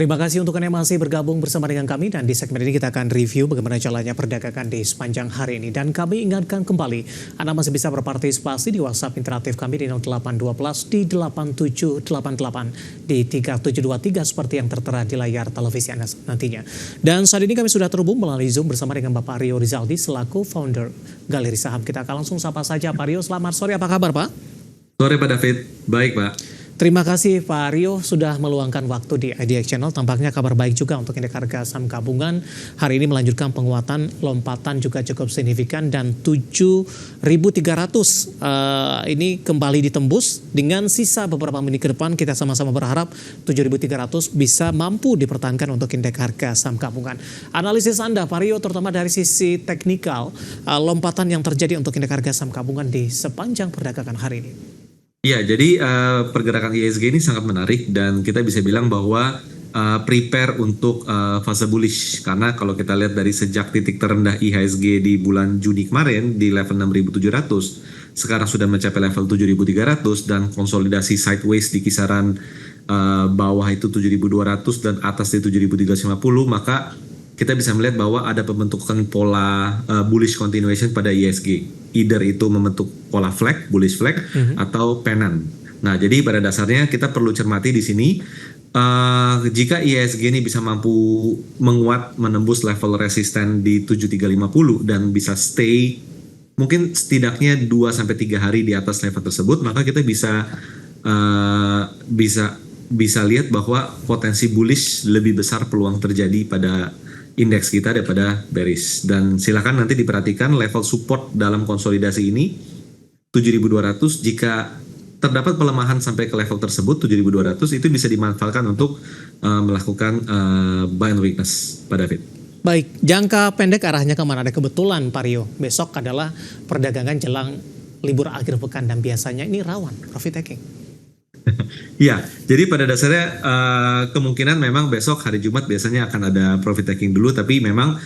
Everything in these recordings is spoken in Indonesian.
Terima kasih untuk Anda yang masih bergabung bersama dengan kami dan di segmen ini kita akan review bagaimana jalannya perdagangan di sepanjang hari ini. Dan kami ingatkan kembali, Anda masih bisa berpartisipasi di WhatsApp interaktif kami di 0812 di 8788 di 3723 seperti yang tertera di layar televisi Anda nantinya. Dan saat ini kami sudah terhubung melalui Zoom bersama dengan Bapak Rio Rizaldi selaku founder Galeri Saham. Kita akan langsung sapa saja Pak Rio. Selamat sore, apa kabar Pak? Sore Pak David, baik Pak. Terima kasih Pak Rio sudah meluangkan waktu di IDX Channel. Tampaknya kabar baik juga untuk indeks harga saham gabungan. Hari ini melanjutkan penguatan, lompatan juga cukup signifikan dan 7.300 ini kembali ditembus. Dengan sisa beberapa menit ke depan kita sama-sama berharap 7.300 bisa mampu dipertahankan untuk indeks harga saham gabungan. Analisis Anda Pak Rio terutama dari sisi teknikal, lompatan yang terjadi untuk indeks harga saham gabungan di sepanjang perdagangan hari ini. Ya, jadi pergerakan IHSG ini sangat menarik dan kita bisa bilang bahwa prepare untuk fase bullish. Karena kalau kita lihat dari sejak titik terendah IHSG di bulan Juni kemarin di level 6.700, sekarang sudah mencapai level 7.300 dan konsolidasi sideways di kisaran bawah itu 7.200 dan atas di 7.350, maka kita bisa melihat bahwa ada pembentukan pola bullish continuation pada IHSG. Either itu membentuk pola flag, bullish flag, atau pennant. Nah, jadi pada dasarnya kita perlu cermati di sini, jika IHSG ini bisa mampu menguat, menembus level resisten di 7350 dan bisa stay mungkin setidaknya 2-3 hari di atas level tersebut, maka kita bisa lihat bahwa potensi bullish lebih besar peluang terjadi pada indeks kita daripada bearish. Dan silakan nanti diperhatikan level support dalam konsolidasi ini 7.200. Jika terdapat pelemahan sampai ke level tersebut 7.200, itu bisa dimanfaatkan untuk melakukan buy and weakness pada David. Baik, jangka pendek arahnya kemana? Ada kebetulan Pak Rio, besok adalah perdagangan jelang libur akhir pekan dan biasanya ini rawan profit taking. Ya, jadi pada dasarnya kemungkinan memang besok hari Jumat biasanya akan ada profit taking dulu, tapi memang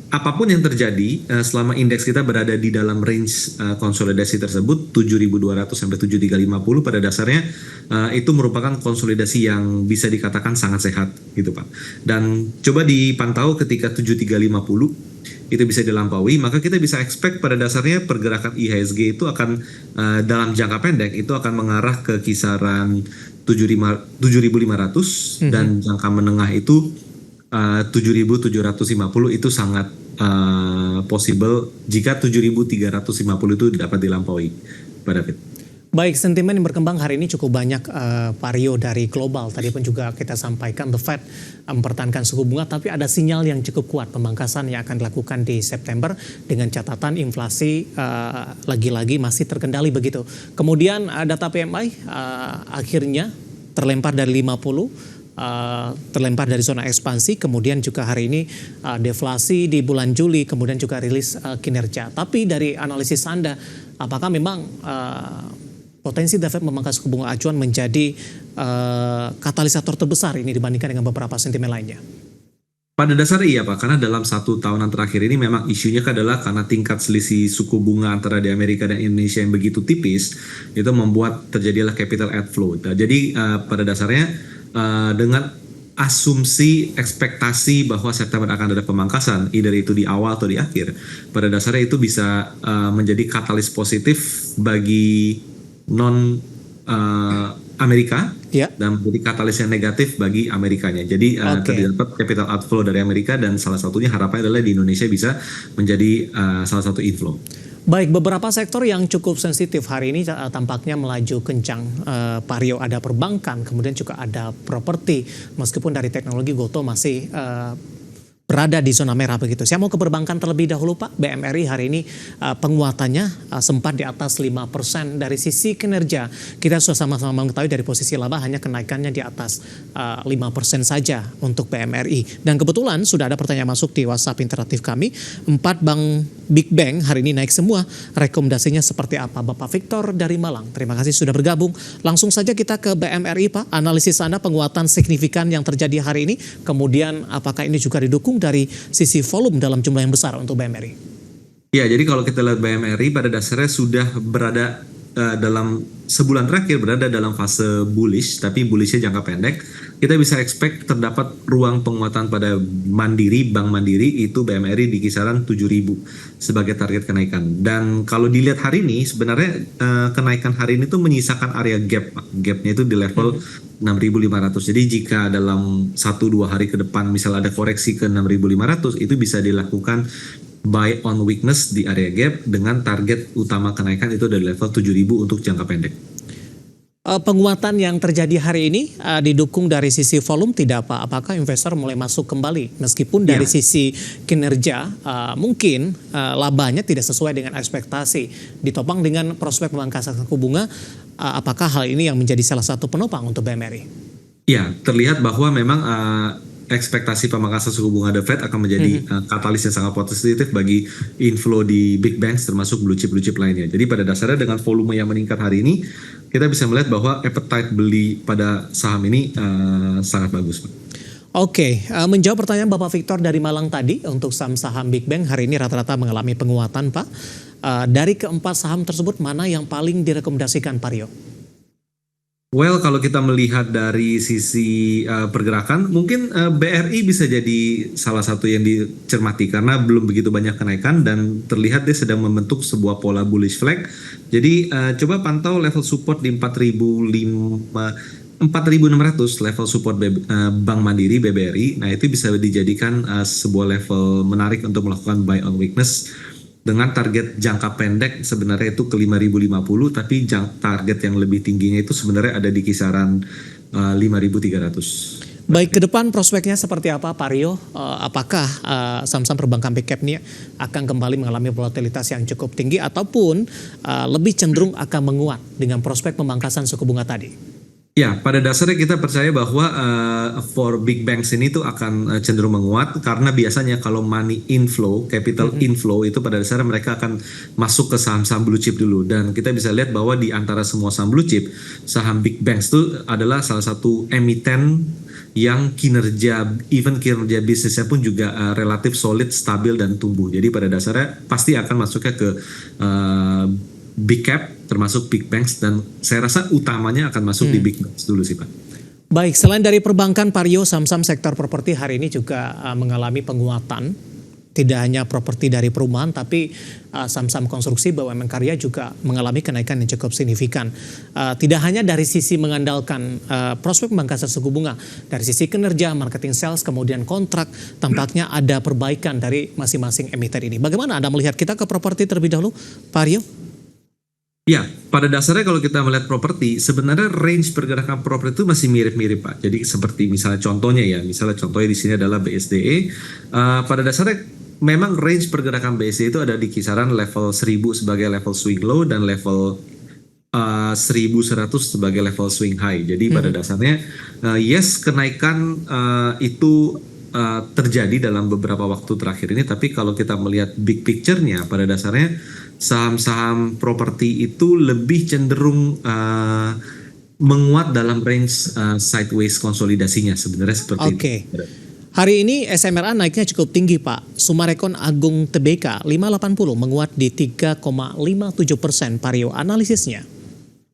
apapun yang terjadi selama indeks kita berada di dalam range konsolidasi tersebut 7.200 sampai 7.350, pada dasarnya itu merupakan konsolidasi yang bisa dikatakan sangat sehat gitu Pak. Dan coba dipantau ketika 7.350 itu bisa dilampaui, maka kita bisa expect pada dasarnya pergerakan IHSG itu akan dalam jangka pendek itu akan mengarah ke kisaran 7.500 dan jangka menengah itu 7.750 itu sangat possible jika 7.350 itu dapat dilampaui pada David. Baik, sentimen yang berkembang hari ini cukup banyak Pak Rio dari global. Tadi pun juga kita sampaikan The Fed mempertahankan suku bunga, tapi ada sinyal yang cukup kuat pemangkasan yang akan dilakukan di September dengan catatan inflasi lagi-lagi masih terkendali begitu. Kemudian data PMI akhirnya terlempar dari 50, terlempar dari zona ekspansi, kemudian juga hari ini deflasi di bulan Juli, kemudian juga rilis kinerja. Tapi dari analisis Anda, apakah memang potensi The Fed memangkas suku bunga acuan menjadi katalisator terbesar ini dibandingkan dengan beberapa sentimen lainnya? Pada dasarnya iya Pak, karena dalam 1 tahunan terakhir ini memang isunya adalah karena tingkat selisih suku bunga antara di Amerika dan Indonesia yang begitu tipis, itu membuat terjadilah capital outflow. Nah, jadi pada dasarnya dengan asumsi ekspektasi bahwa September akan ada pemangkasan, either itu di awal atau di akhir, pada dasarnya itu bisa menjadi katalis positif bagi non Amerika dan menjadi katalis yang negatif bagi Amerikanya. Jadi terdapat capital outflow dari Amerika dan salah satunya harapannya adalah di Indonesia bisa menjadi salah satu inflow. Baik, beberapa sektor yang cukup sensitif hari ini tampaknya melaju kencang. Pak Rio, ada perbankan, kemudian juga ada properti. Meskipun dari teknologi Gotoh masih berada di zona merah begitu. Saya mau ke perbankan terlebih dahulu Pak. BMRI hari ini penguatannya sempat di atas 5%. Dari sisi kinerja kita sudah sama-sama mengetahui dari posisi laba hanya kenaikannya di atas 5% saja untuk BMRI. Dan kebetulan sudah ada pertanyaan masuk di WhatsApp interaktif kami. 4 bank Big Bank hari ini naik semua. Rekomendasinya seperti apa? Bapak Victor dari Malang, terima kasih sudah bergabung. Langsung saja kita ke BMRI Pak. Analisis Anda penguatan signifikan yang terjadi hari ini. Kemudian apakah ini juga didukung dari sisi volume dalam jumlah yang besar untuk BMRI? Ya, jadi kalau kita lihat BMRI pada dasarnya sudah berada dalam sebulan terakhir berada dalam fase bullish, tapi bullishnya jangka pendek. Kita bisa expect terdapat ruang penguatan pada Mandiri, Bank Mandiri itu BMRI di kisaran 7.000 sebagai target kenaikan. Dan kalau dilihat hari ini sebenarnya kenaikan hari ini tuh menyisakan area gap. Gapnya itu di level 6.500. Jadi jika dalam 1-2 hari ke depan misal ada koreksi ke 6.500, itu bisa dilakukan buy on weakness di area gap dengan target utama kenaikan itu dari level 7.000 untuk jangka pendek. Penguatan yang terjadi hari ini didukung dari sisi volume tidak Pak? Apakah investor mulai masuk kembali meskipun dari sisi kinerja mungkin labanya tidak sesuai dengan ekspektasi, ditopang dengan prospek pemangkasan suku bunga, apakah hal ini yang menjadi salah satu penopang untuk BMRI? Ya, terlihat bahwa memang ekspektasi pemangkasan suku bunga The Fed akan menjadi katalis yang sangat positif bagi inflow di big banks termasuk blue chip lainnya. Jadi pada dasarnya dengan volume yang meningkat hari ini, kita bisa melihat bahwa appetite beli pada saham ini sangat bagus, Pak. Oke, menjawab pertanyaan Bapak Victor dari Malang tadi, untuk saham-saham big bank hari ini rata-rata mengalami penguatan, Pak. Dari keempat saham tersebut, mana yang paling direkomendasikan, Pak Rio? Well, kalau kita melihat dari sisi pergerakan, mungkin BRI bisa jadi salah satu yang dicermati karena belum begitu banyak kenaikan dan terlihat dia sedang membentuk sebuah pola bullish flag. Jadi coba pantau level support di 4.600 level support Bank Mandiri BBRI. Nah, itu bisa dijadikan sebuah level menarik untuk melakukan buy on weakness. Dengan target jangka pendek sebenarnya itu ke 5.050, tapi target yang lebih tingginya itu sebenarnya ada di kisaran 5.300. Baik, ke depan prospeknya seperti apa Pak Rio? Apakah saham-saham perbankan big cap ini akan kembali mengalami volatilitas yang cukup tinggi ataupun lebih cenderung akan menguat dengan prospek pemangkasan suku bunga tadi? Ya, pada dasarnya kita percaya bahwa for big banks ini tuh akan cenderung menguat karena biasanya kalau money inflow, capital inflow itu pada dasarnya mereka akan masuk ke saham-saham blue chip dulu, dan kita bisa lihat bahwa di antara semua saham blue chip, saham big banks itu adalah salah satu emiten yang kinerja bisnisnya pun juga relatif solid, stabil dan tumbuh. Jadi pada dasarnya pasti akan masuknya ke big cap termasuk big banks, dan saya rasa utamanya akan masuk di big banks dulu sih Pak. Baik, selain dari perbankan Pak Rio, saham-saham sektor properti hari ini juga mengalami penguatan. Tidak hanya properti dari perumahan, tapi saham-saham konstruksi BUMN karya juga mengalami kenaikan yang cukup signifikan. Tidak hanya dari sisi mengandalkan prospek pemangkasan suku bunga, dari sisi kinerja, marketing sales, kemudian kontrak, tampaknya ada perbaikan dari masing-masing emiten ini. Bagaimana Anda melihat? Kita ke properti terlebih dahulu, Pak Rio? Ya, pada dasarnya kalau kita melihat properti, sebenarnya range pergerakan properti itu masih mirip-mirip Pak. Jadi seperti misalnya contohnya di sini adalah BSDE. Pada dasarnya memang range pergerakan BSDE itu ada di kisaran level 1000 sebagai level swing low dan level 1100 sebagai level swing high. Jadi pada dasarnya kenaikan itu terjadi dalam beberapa waktu terakhir ini, tapi kalau kita melihat big picture-nya, pada dasarnya saham-saham properti itu lebih cenderung menguat dalam range sideways konsolidasinya sebenarnya seperti itu. Hari ini SMRA naiknya cukup tinggi Pak. Sumarekon Agung Tbk 580 menguat di 3,57%. Pak Rio, analisisnya?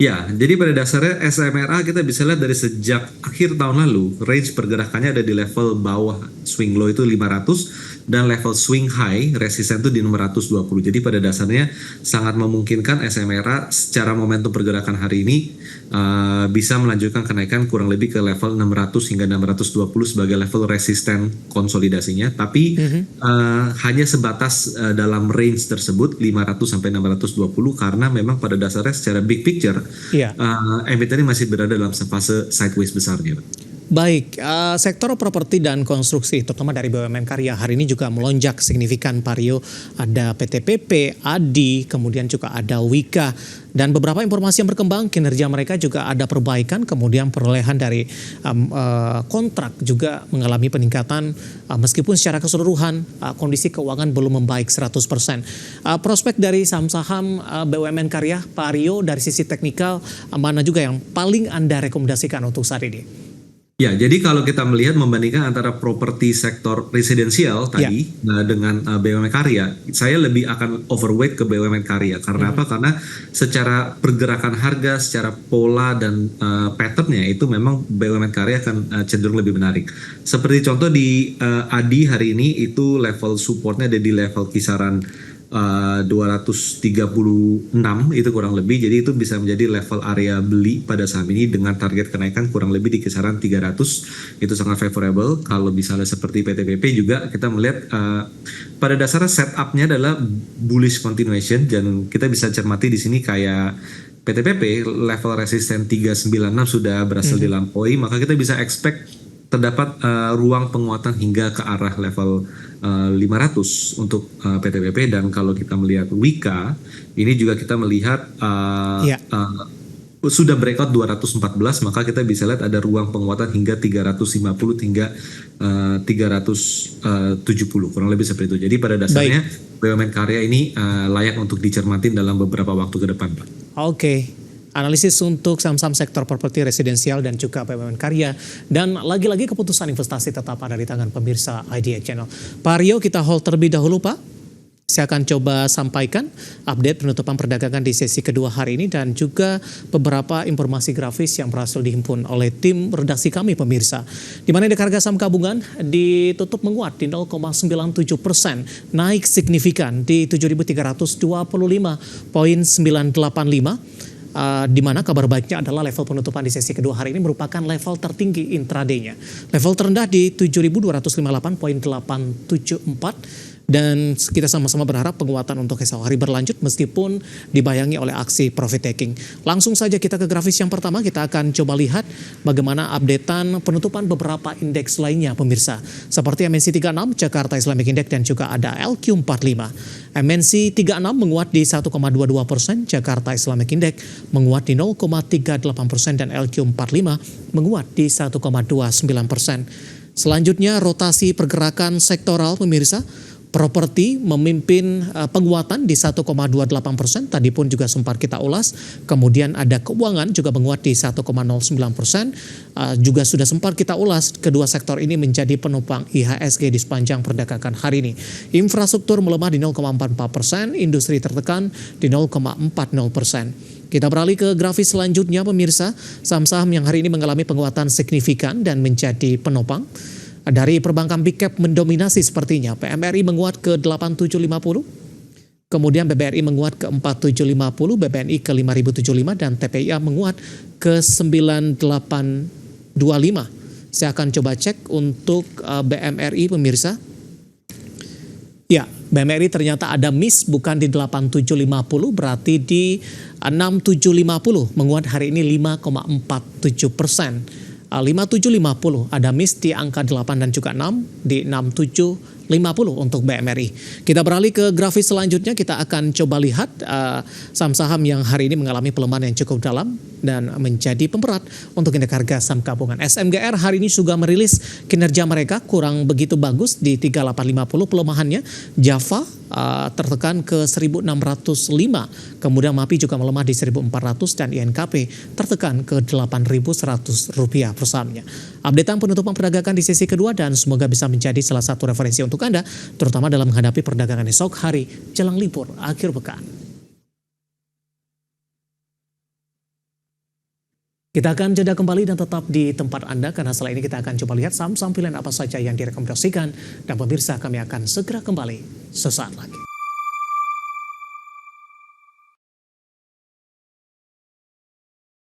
Ya, jadi pada dasarnya SMRA kita bisa lihat dari sejak akhir tahun lalu, range pergerakannya ada di level bawah, swing low itu 500, dan level swing high, resisten itu di 620. Jadi pada dasarnya sangat memungkinkan SMRA secara momentum pergerakan hari ini bisa melanjutkan kenaikan kurang lebih ke level 600 hingga 620 sebagai level resisten konsolidasinya. Tapi hanya sebatas dalam range tersebut 500 sampai 620 karena memang pada dasarnya secara big picture emiten ini masih berada dalam fase sideways besarnya. Baik, sektor properti dan konstruksi terutama dari BUMN karya hari ini juga melonjak signifikan Pak Rio. Ada PTPP, ADI, kemudian juga ada Wika, dan beberapa informasi yang berkembang kinerja mereka juga ada perbaikan, kemudian perolehan dari kontrak juga mengalami peningkatan meskipun secara keseluruhan kondisi keuangan belum membaik 100%. Prospek dari saham-saham BUMN karya Pak Rio dari sisi teknikal mana juga yang paling Anda rekomendasikan untuk saat ini? Ya, jadi kalau kita melihat membandingkan antara properti sektor residensial Ya. tadi dengan BUMN karya, saya lebih akan overweight ke BUMN karya. Karena apa? Karena secara pergerakan harga, secara pola dan patternnya itu memang BUMN karya akan cenderung lebih menarik. Seperti contoh di ADI hari ini itu level supportnya ada di level kisaran 236 itu kurang lebih, jadi itu bisa menjadi level area beli pada saham ini dengan target kenaikan kurang lebih di kisaran 300, itu sangat favorable. Kalau misalnya seperti PTPP juga kita melihat pada dasarnya setupnya adalah bullish continuation, dan kita bisa cermati di sini kayak PTPP level resisten 396 sudah berhasil dilampaui, maka kita bisa expect terdapat ruang penguatan hingga ke arah level 500 untuk PTPP. Dan kalau kita melihat Wika, ini juga kita melihat sudah breakout 214, maka kita bisa lihat ada ruang penguatan hingga 350 hingga 370, kurang lebih seperti itu. Jadi pada dasarnya BUMN karya ini layak untuk dicermatin dalam beberapa waktu ke depan, Pak. Oke. Analisis untuk saham-saham sektor properti residensial dan juga BUMN karya. Dan lagi-lagi keputusan investasi tetap ada di tangan pemirsa IDA Channel. Pak Aryo, kita hold terlebih dahulu, Pak. Saya akan coba sampaikan update penutupan perdagangan di sesi kedua hari ini dan juga beberapa informasi grafis yang berhasil dihimpun oleh tim redaksi kami, pemirsa. Di mana indeks harga saham gabungan ditutup menguat di 0,97%, naik signifikan di 7.325,985. Di mana kabar baiknya adalah level penutupan di sesi kedua hari ini merupakan level tertinggi intraday-nya. Level terendah di 7.258,874. Dan kita sama-sama berharap penguatan untuk esok hari berlanjut meskipun dibayangi oleh aksi profit taking. Langsung saja kita ke grafis yang pertama, kita akan coba lihat bagaimana updatean penutupan beberapa indeks lainnya, pemirsa. Seperti MNC 36, Jakarta Islamic Index, dan juga ada LQ45. MNC 36 menguat di 1,22%, Jakarta Islamic Index menguat di 0,38%, dan LQ45 menguat di 1,29%. Selanjutnya rotasi pergerakan sektoral, pemirsa. Properti memimpin penguatan di 1,28%, tadi pun juga sempat kita ulas. Kemudian ada keuangan juga menguat di 1,09%, juga sudah sempat kita ulas. Kedua sektor ini menjadi penopang IHSG di sepanjang perdagangan hari ini. Infrastruktur melemah di 0,44%, industri tertekan di 0,40%. Kita beralih ke grafis selanjutnya, pemirsa. Saham-saham yang hari ini mengalami penguatan signifikan dan menjadi penopang. Dari perbankan big cap mendominasi sepertinya. PMRI menguat ke 8750, kemudian BBRI menguat ke 4750, BBNI ke 5075, dan TPIA menguat ke 9825. Saya akan coba cek untuk BMRI, pemirsa. Ya, BMRI ternyata ada miss, bukan di 8750, berarti di 6750, menguat hari ini 5,47%. 5750 ada miss di angka 8 dan juga 6 di 6750 untuk BMRI. Kita beralih ke grafis selanjutnya, kita akan coba lihat saham-saham yang hari ini mengalami pelemahan yang cukup dalam dan menjadi pemberat untuk indeks harga saham gabungan. SMGR hari ini juga merilis kinerja mereka kurang begitu bagus di 3850 pelemahannya. Java tertekan ke 1605, kemudian MAPI juga melemah di 1400, dan INKP tertekan ke 8.100 rupiah per sahamnya. Updatean penutupan perdagangan di sesi kedua, dan semoga bisa menjadi salah satu referensi untuk Anda, terutama dalam menghadapi perdagangan esok hari jelang libur akhir pekan. Kita akan jeda kembali dan tetap di tempat Anda, karena setelah ini kita akan coba lihat saham-saham pilihan apa saja yang direkomendasikan. Dan pemirsa, kami akan segera kembali sesaat lagi.